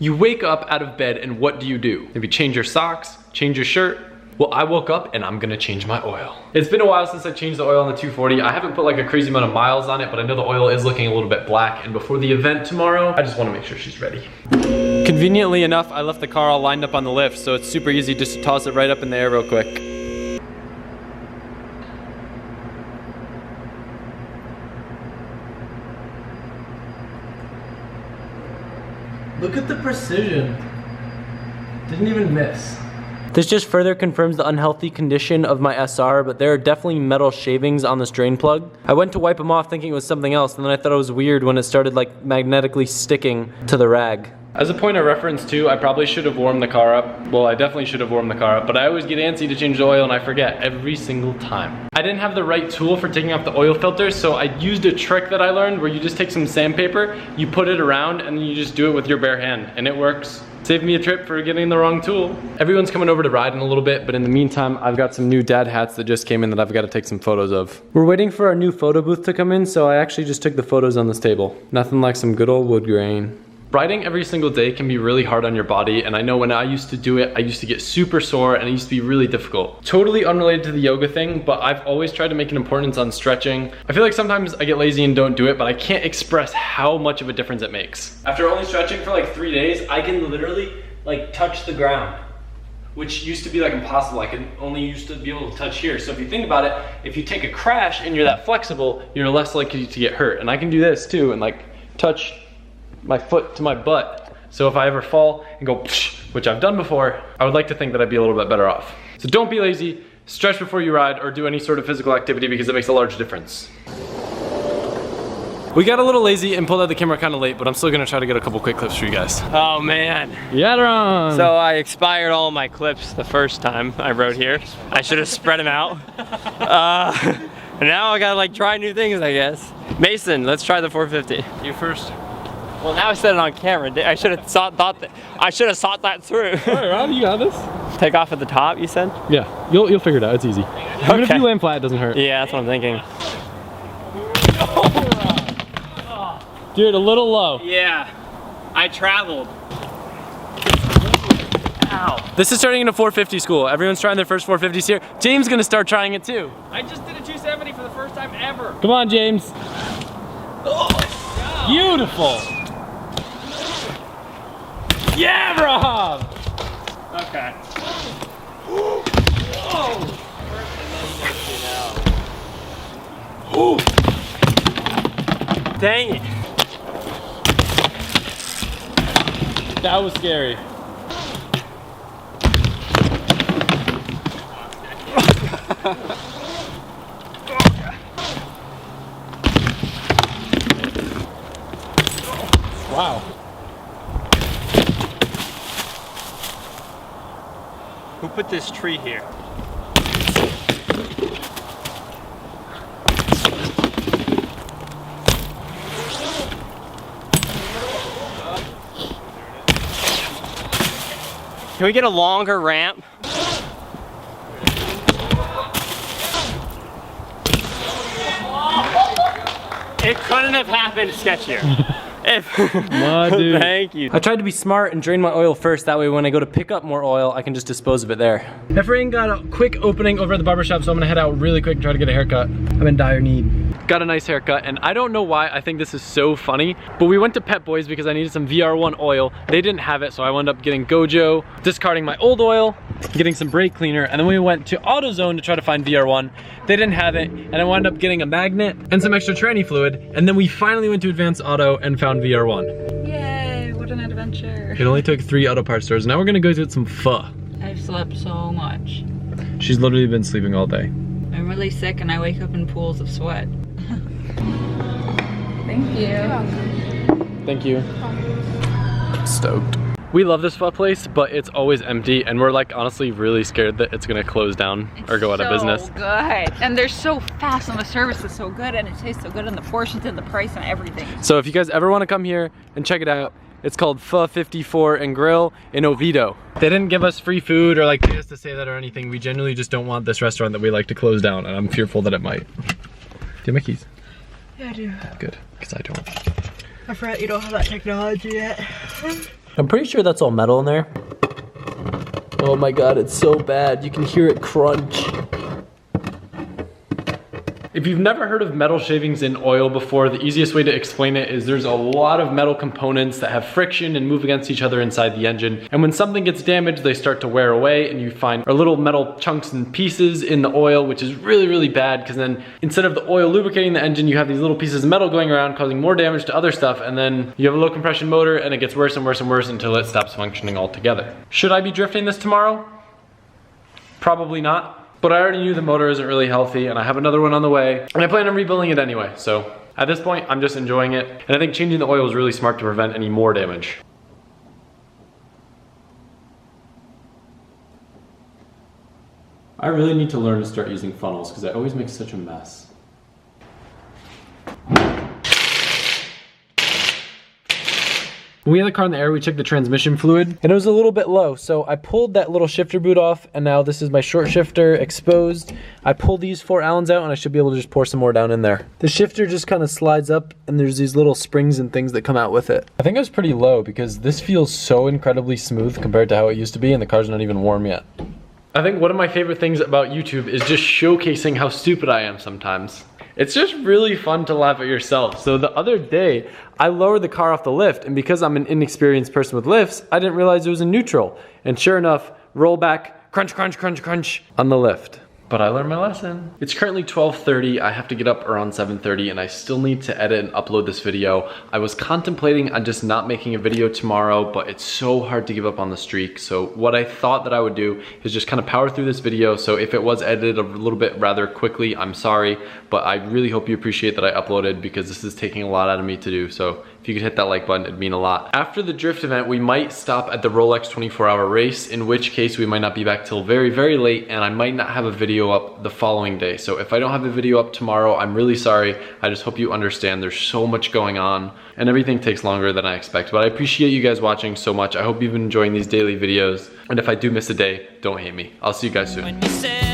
You wake up out of bed and what do? Maybe change your socks, change your shirt. Well, I woke up and I'm gonna change my oil. It's been a while since I changed the oil on the 240. I haven't put like a crazy amount of miles on it, but I know the oil is looking a little bit black. And before the event tomorrow, I just wanna make sure she's ready. Conveniently enough, I left the car all lined up on the lift, so it's super easy just to toss it right up in the air real quick. Look at the precision. Didn't even miss. This just further confirms the unhealthy condition of my SR, but there are definitely metal shavings on this drain plug. I went to wipe them off thinking it was something else, and then I thought it was weird when it started like magnetically sticking to the rag. As a point of reference too, I probably should have warmed the car up. Well, I definitely should have warmed the car up, but I always get antsy to change the oil and I forget every single time. I didn't have the right tool for taking off the oil filter, so I used a trick that I learned where you just take some sandpaper, you put it around, and then you just do it with your bare hand, and it works. Saved me a trip for getting the wrong tool. Everyone's coming over to ride in a little bit, but in the meantime, I've got some new dad hats that just came in that I've got to take some photos of. We're waiting for our new photo booth to come in, so I actually just took the photos on this table. Nothing like some good old wood grain. Riding every single day can be really hard on your body, and I know when I used to do it, I used to get super sore and it used to be really difficult. Totally unrelated to the yoga thing, but I've always tried to make an importance on stretching. I feel like sometimes I get lazy and don't do it, but I can't express how much of a difference it makes. After only stretching for like 3 days, I can literally like touch the ground, which used to be like impossible. I could only used to be able to touch here. So if you think about it, if you take a crash and you're that flexible, you're less likely to get hurt. And I can do this too and like touch my foot to my butt. So if I ever fall and go, psh, which I've done before, I would like to think that I'd be a little bit better off. So don't be lazy, stretch before you ride or do any sort of physical activity because it makes a large difference. We got a little lazy and pulled out the camera kind of late, but I'm still gonna try to get a couple quick clips for you guys. Oh man. Yadron! So I expired all my clips the first time I rode here. I should have spread them out. And now I gotta like try new things, I guess. Mason, let's try the 450. You first. Well, now I said it on camera. I should have thought that through. All right, Rob, you got this. Take off at the top, you said? Yeah, you'll figure it out. It's easy. Even if you land flat, it doesn't hurt. Yeah, that's what I'm thinking. Dude, a little low. Yeah, I traveled. Ow. This is turning into 450 school. Everyone's trying their first 450s here. James is gonna start trying it too. I just did a 270 for the first time ever. Come on, James. Oh. Beautiful. Yeah, Rob. Okay. Ooh. Dang it. That was scary. Wow. Who put this tree here? Can we get a longer ramp? It couldn't have happened sketchier. No, dude. Thank you. I tried to be smart and drain my oil first. That way when I go to pick up more oil, I can just dispose of it there. Efrain got a quick opening over at the barbershop, so I'm gonna head out really quick and try to get a haircut. I'm in dire need. Got a nice haircut, and I don't know why I think this is so funny, but we went to Pep Boys because I needed some VR1 oil. They didn't have it, so I wound up getting Gojo, discarding my old oil, getting some brake cleaner, and then we went to AutoZone to try to find VR1. They didn't have it, and I wound up getting a magnet and some extra tranny fluid, and then we finally went to Advanced Auto and found VR1. Yay, what an adventure. It only took 3 auto parts stores. Now we're gonna go get some pho. I've slept so much. She's literally been sleeping all day. I'm really sick and I wake up in pools of sweat. Thank you. Thank you. Stoked. We love this pho place, but it's always empty, and we're like honestly really scared that it's gonna close down or go out of business. So good, and they're so fast, and the service is so good, and it tastes so good, and the portions and the price and everything. So if you guys ever want to come here and check it out, it's called Pho 54 and Grill in Oviedo. They didn't give us free food or like pay us to say that or anything. We genuinely just don't want this restaurant that we like to close down, and I'm fearful that it might. Do you have my keys? Yeah, I do. Good, because I don't. I forgot you don't have that technology yet. I'm pretty sure that's all metal in there. Oh my god, it's so bad. You can hear it crunch. If you've never heard of metal shavings in oil before, the easiest way to explain it is there's a lot of metal components that have friction and move against each other inside the engine. And when something gets damaged, they start to wear away and you find little metal chunks and pieces in the oil, which is really, really bad because then instead of the oil lubricating the engine, you have these little pieces of metal going around causing more damage to other stuff. And then you have a low compression motor and it gets worse and worse and worse until it stops functioning altogether. Should I be drifting this tomorrow? Probably not. But I already knew the motor isn't really healthy and I have another one on the way and I plan on rebuilding it anyway. So at this point, I'm just enjoying it. And I think changing the oil is really smart to prevent any more damage. I really need to learn to start using funnels because I always make such a mess. When we had the car in the air, we checked the transmission fluid and it was a little bit low. So I pulled that little shifter boot off and now this is my short shifter exposed. I pulled these 4 Allens out and I should be able to just pour some more down in there. The shifter just kind of slides up and there's these little springs and things that come out with it. I think I was pretty low because this feels so incredibly smooth compared to how it used to be and the car's not even warm yet. I think one of my favorite things about YouTube is just showcasing how stupid I am sometimes. It's just really fun to laugh at yourself. So the other day, I lowered the car off the lift, and because I'm an inexperienced person with lifts, I didn't realize it was in neutral. And sure enough, roll back, crunch, crunch, crunch, crunch on the lift. But I learned my lesson. It's currently 12:30. I have to get up around 7:30 and I still need to edit and upload this video. I was contemplating on just not making a video tomorrow, but it's so hard to give up on the streak. So what I thought that I would do is just kind of power through this video. So if it was edited a little bit rather quickly, I'm sorry, but I really hope you appreciate that I uploaded because this is taking a lot out of me to do. So if you could hit that like button, it'd mean a lot. After the drift event, we might stop at the Rolex 24-hour race, in which case we might not be back till very, very late, and I might not have a video up the following day. So if I don't have a video up tomorrow, I'm really sorry. I just hope you understand there's so much going on, and everything takes longer than I expect. But I appreciate you guys watching so much. I hope you've been enjoying these daily videos, and if I do miss a day, don't hate me. I'll see you guys soon.